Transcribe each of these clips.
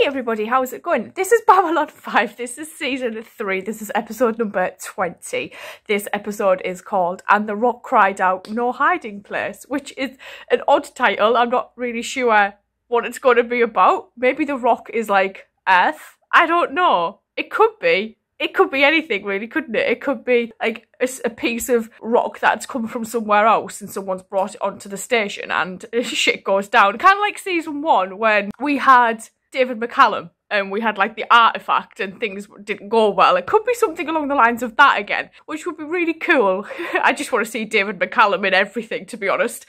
everybody, how's it going? This is Babylon 5, this is season 3, this is episode number 20. This episode is called And the Rock Cried Out, No Hiding Place, which is an odd title. I'm not really sure what it's going to be about. Maybe the rock is like Earth? I don't know. It could be. It could be anything really, couldn't it? It could be like a piece of rock that's come from somewhere else and someone's brought it onto the station and shit goes down. Kind of like season 1 when we had David McCallum and we had like the artifact and things didn't go well. It could be something along the lines of that again, which would be really cool. I just want to see David McCallum in everything, to be honest.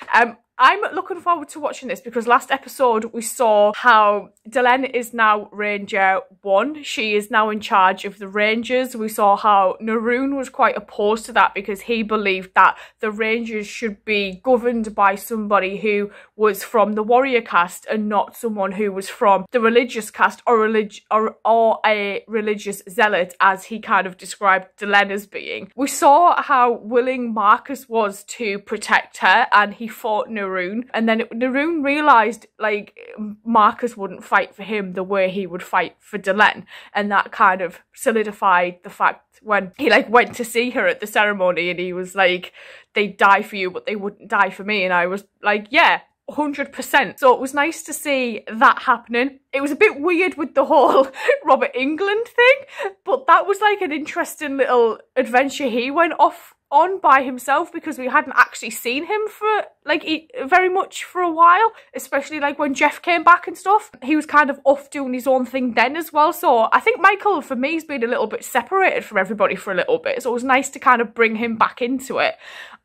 I'm looking forward to watching this because last episode we saw how Delenn is now Ranger 1. She is now in charge of the Rangers. We saw how Naroon was quite opposed to that because he believed that the Rangers should be governed by somebody who was from the warrior caste and not someone who was from the religious caste or a religious zealot, as he kind of described Delenn as being. We saw how willing Marcus was to protect her and he fought Naroon, and then Naroon realised like Marcus wouldn't fight for him the way he would fight for Delenn, and that kind of solidified the fact when he like went to see her at the ceremony and he was like, they'd die for you but they wouldn't die for me, and I was like, yeah, 100%. So it was nice to see that happening. It was a bit weird with the whole Robert England thing, but that was like an interesting little adventure he went off on by himself because we hadn't actually seen him for like very much for a while, especially like when Jeff came back and stuff. He was kind of off doing his own thing then as well. So I think Michael for me has been a little bit separated from everybody for a little bit, so it was nice to kind of bring him back into it.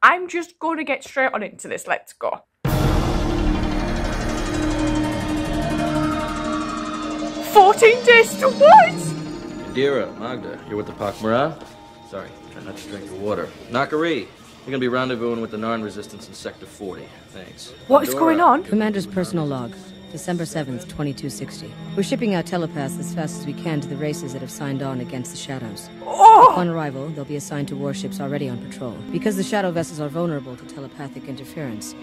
I'm just going to get straight on into this. Let's go. 14 days to what? Indira, Magda, you're with the Pakmara? Sorry, try not to drink the water. Nakari, you're gonna be rendezvousing with the Narn resistance in Sector 40. Thanks. What is going on? Commander's personal log, December 7th, 2260. We're shipping out telepaths as fast as we can to the races that have signed on against the Shadows. Oh! Upon arrival, they'll be assigned to warships already on patrol. Because the Shadow vessels are vulnerable to telepathic interference,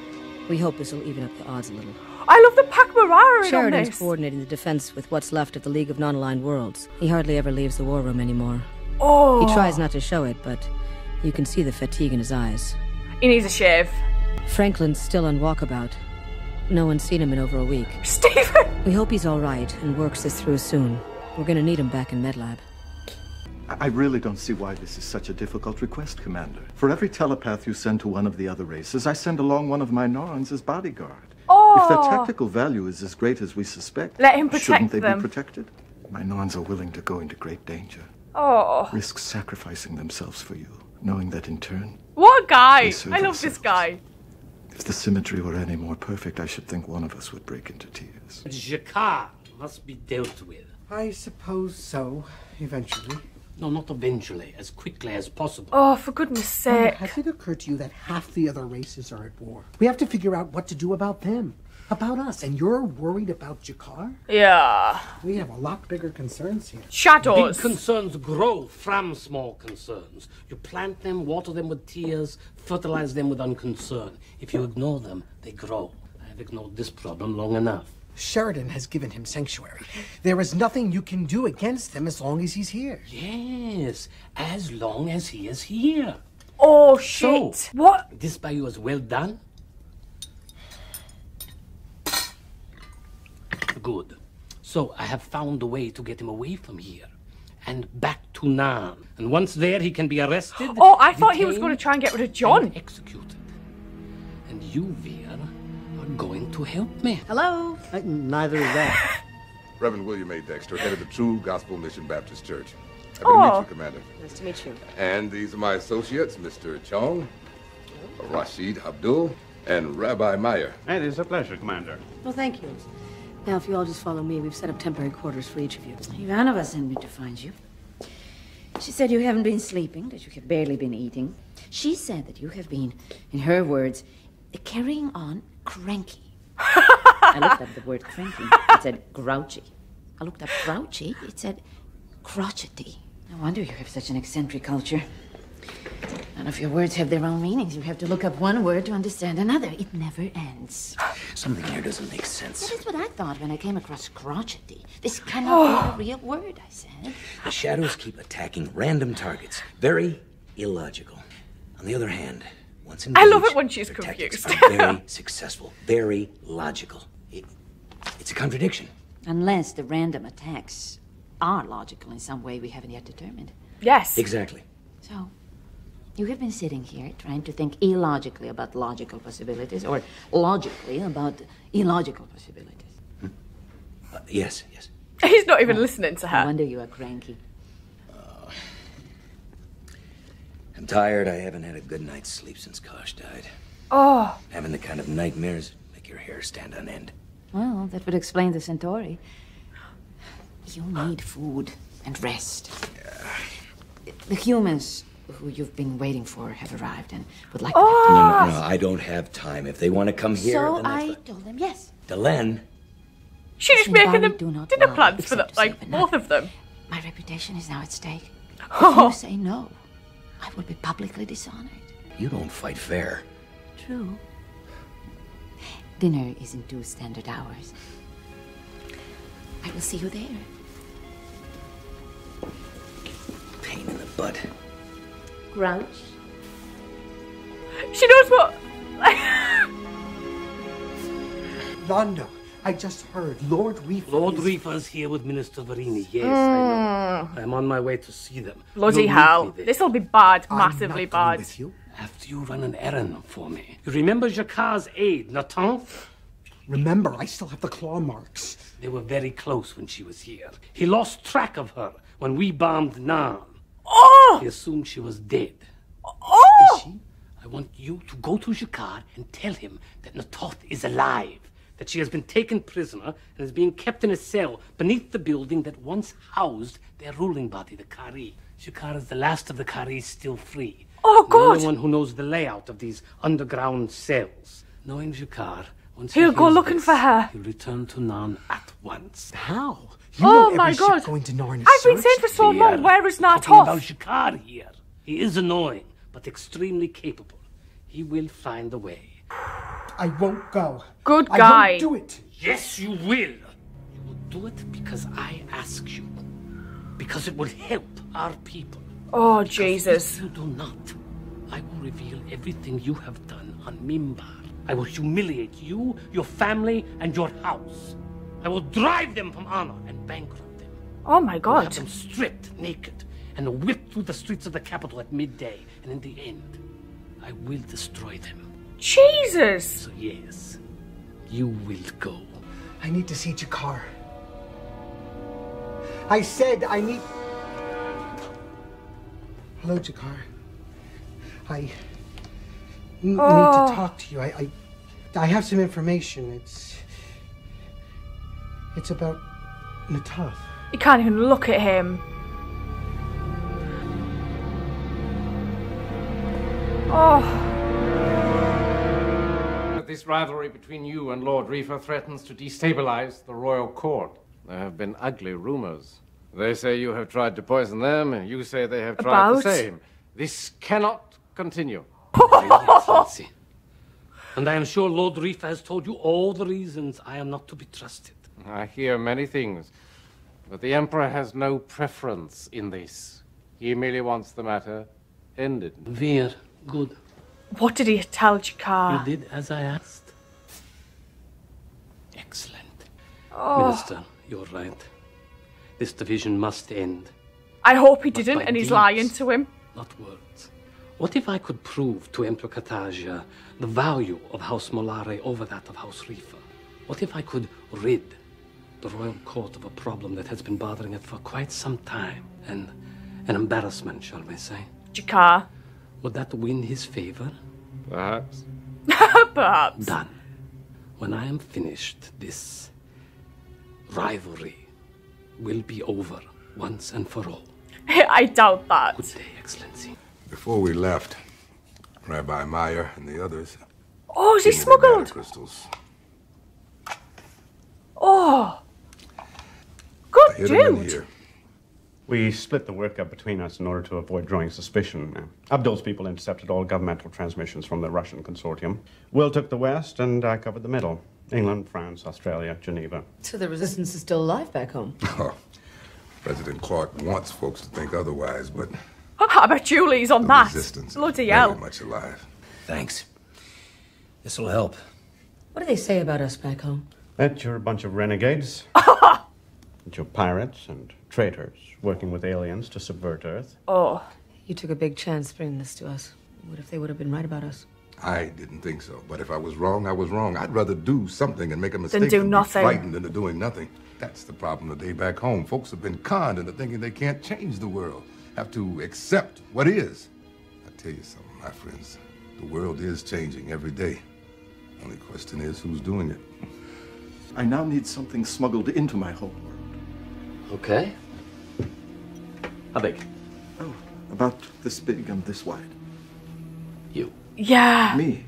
we hope this will even up the odds a little. I love the Pakmara on Sheridan's this. coordinating the defense with what's left of the League of Non-Aligned Worlds. He hardly ever leaves the war room anymore. Oh. He tries not to show it, but you can see the fatigue in his eyes. He needs a shave. Franklin's still on walkabout. No one's seen him in over a week. Stephen! We hope he's all right and works this through soon. We're gonna need him back in MedLab. I really don't see why this is such a difficult request, Commander. For every telepath you send to one of the other races, I send along one of my Norns as bodyguard. Oh. If their tactical value is as great as we suspect, let him protect shouldn't they them. be protected? My Norns are willing to go into great danger. Oh. Risk sacrificing themselves for you, knowing that in turn... What a guy! I love themselves. this guy. If the symmetry were any more perfect, I should think one of us would break into tears. Jakar must be dealt with. I suppose so, eventually. No, not eventually, as quickly as possible. Oh, for goodness sake. Has it occurred to you that half the other races are at war? We have to figure out what to do about them, about us, and you're worried about Jakar? Yeah. We have a lot bigger concerns here. Shadows. Big concerns grow from small concerns. You plant them, water them with tears, fertilize them with unconcern. If you ignore them, they grow. I've ignored this problem long enough. Sheridan has given him sanctuary. There is nothing you can do against him as long as he's here. Yes, as long as he is here. Oh, shit. So, what? This by you is well done? Good. So I have found a way to get him away from here and back to Narn. And once there, he can be arrested. Oh, I thought he was going to try and get rid of John. And executed. And you, Veer, are going to help me. Hello? Neither is that. Reverend William A. Dexter, head of the True Gospel Mission Baptist Church. Happy Oh. to meet you, Commander. Nice to meet you. And these are my associates, Mr. Chong, Rashid Abdul, and Rabbi Meyer. It is a pleasure, Commander. Well, thank you. Now, if you all just follow me, we've set up temporary quarters for each of you. Ivanova sent me to find you. She said you haven't been sleeping, that you have barely been eating. She said that you have been, in her words, carrying on cranky. I looked up the word cranky. It said grouchy. I looked up grouchy. It said crotchety. No wonder you have such an eccentric culture. None of your words have their own meanings. You have to look up one word to understand another. It never ends. Something here doesn't make sense. That is what I thought when I came across crotchety. This cannot be a real word, I said. The shadows keep attacking random targets. Very illogical. On the other hand, once engaged, I love it when she's their confused. tactics are very successful. Very logical. It's a contradiction. Unless the random attacks are logical in some way we haven't yet determined. Yes. Exactly. So, you have been sitting here trying to think illogically about logical possibilities, or logically about illogical possibilities. Yes. He's not even listening to her. No wonder you are cranky. I'm tired. I haven't had a good night's sleep since Kosh died. Oh. Having the kind of nightmares make your hair stand on end. Well, that would explain the Centauri. You need food and rest. The humans who you've been waiting for have arrived and would like to have No, I don't have time. If they want to come here, So then that's I fine. told them yes. Delenn, She's just making them dinner plans for the, like, both of them. My reputation is now at stake. If you say no, I will be publicly dishonored. you don't fight fair. True. Dinner is in 2 standard hours. I will see you there. Pain in the butt. Grouch? She knows what... Londo, I just heard Lord Reefer. Lord Reefer's here with Minister Verini. Yes, I know. I'm on my way to see them. Bloody You'll hell. meet me there. This'll be bad. I'm Massively not going bad. with you. After you run an errand for me. You remember Jacquard's aide, Nathan? Remember, I still have the claw marks. They were very close when she was here. He lost track of her when we bombed Nan. Oh! He assumed she was dead. Oh! Is she? I want you to go to Jacquard and tell him that Natot is alive, that she has been taken prisoner and is being kept in a cell beneath the building that once housed their ruling body, the Kari. Jacquard is the last of the Kari still free. Oh, The God! only one who knows the layout of these underground cells. Knowing Jacquard, once He'll he go hears looking this, for her. He'll return to Nan at once. How? You Oh know every my ship God. going to Narnia I've been searched. saying for so long, where is Talking about Nartoth? Jacquard here. He is annoying, but extremely capable. He will find a way. I won't go. Good I guy. won't do it. Yes, you will. You will do it because I ask you. Because it will help our people. Oh, Because Jesus. if you do not, I will reveal everything you have done on Mimbar. I will humiliate you, your family, and your house. I will drive them from honor and bankrupt them. Oh, my Have God. them stripped naked and whipped through the streets of the capital at midday. And in the end, I will destroy them. Jesus. So yes, you will go. I need to see Jakar. I said I need... Hello, Jakar. I need to talk to you. I have some information. It's about Natoth. You can't even look at him. Oh. This rivalry between you and Lord Reefer threatens to destabilize the royal court. There have been ugly rumors. They say you have tried to poison them, and you say they have tried the About? same. This cannot continue. Excellency. And I am sure Lord Reefer has told you all the reasons I am not to be trusted. I hear many things, but the Emperor has no preference in this. He merely wants the matter ended. Very good. What did he tell Jakar? You did as I asked. Excellent. Oh. Minister, you're right. This division must end. I hope he But didn't, by and he's deeds, lying to him. Not words. What if I could prove to Emperor Kataja the value of House Molare over that of House Reefer? What if I could rid the royal court of a problem that has been bothering it for quite some time? An embarrassment, shall we say? Jakar. Would that win his favor? Perhaps. Perhaps. Done. When I am finished, this rivalry will be over once and for all. I doubt that. Good day, Excellency. Before we left, Rabbi Meyer and the others... Oh, is he gave me the smuggled? data crystals. Oh. I Good hid them in dude. here. We split the work up between us in order to avoid drawing suspicion. Abdul's people intercepted all governmental transmissions from the Russian consortium. Will took the West, and I covered the middle. England, France, Australia, Geneva. So the resistance is still alive back home? Oh, President Clark wants folks to think otherwise, but... I bet Julie's on that. Resistance Bloody is hell. very much alive. Thanks. This'll help. What do they say about us back home? That you're a bunch of renegades. That you're pirates and traitors working with aliens to subvert Earth. Oh. You took a big chance bringing this to us. What if they would have been right about us? I didn't think so, but if I was wrong, I was wrong. I'd rather do something and make a mistake do than nothing. be frightened into doing nothing. That's the problem today back home. Folks have been conned into thinking they can't change the world, have to accept what is. I tell you something, my friends, the world is changing every day. Only question is who's doing it. I now need something smuggled into my home world. Okay. How big? Oh, about this big and this wide. You. Yeah. Me.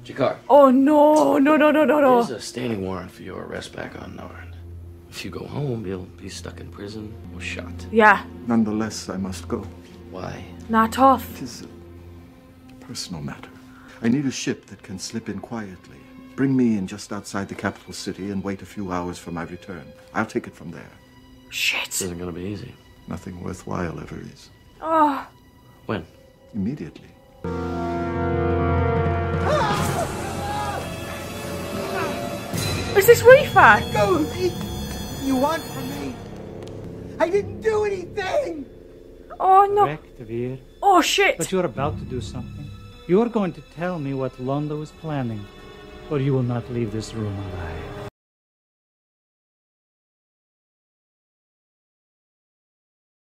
Jakar. Oh, no. There's a standing warrant for your arrest back on Narn. If you go home, you'll be stuck in prison or shot. Yeah. Nonetheless, I must go. Why? Not off. It is a personal matter. I need a ship that can slip in quietly. Bring me in just outside the capital city and wait a few hours for my return. I'll take it from there. Shit. This isn't gonna be easy. Nothing worthwhile ever is. Oh. When? Immediately. Is this Reefer? Go! You want from me? I didn't do anything! Oh, no. Correct, Veer. Oh, shit. But you're about to do something. You're going to tell me what Londo is planning, or you will not leave this room alive.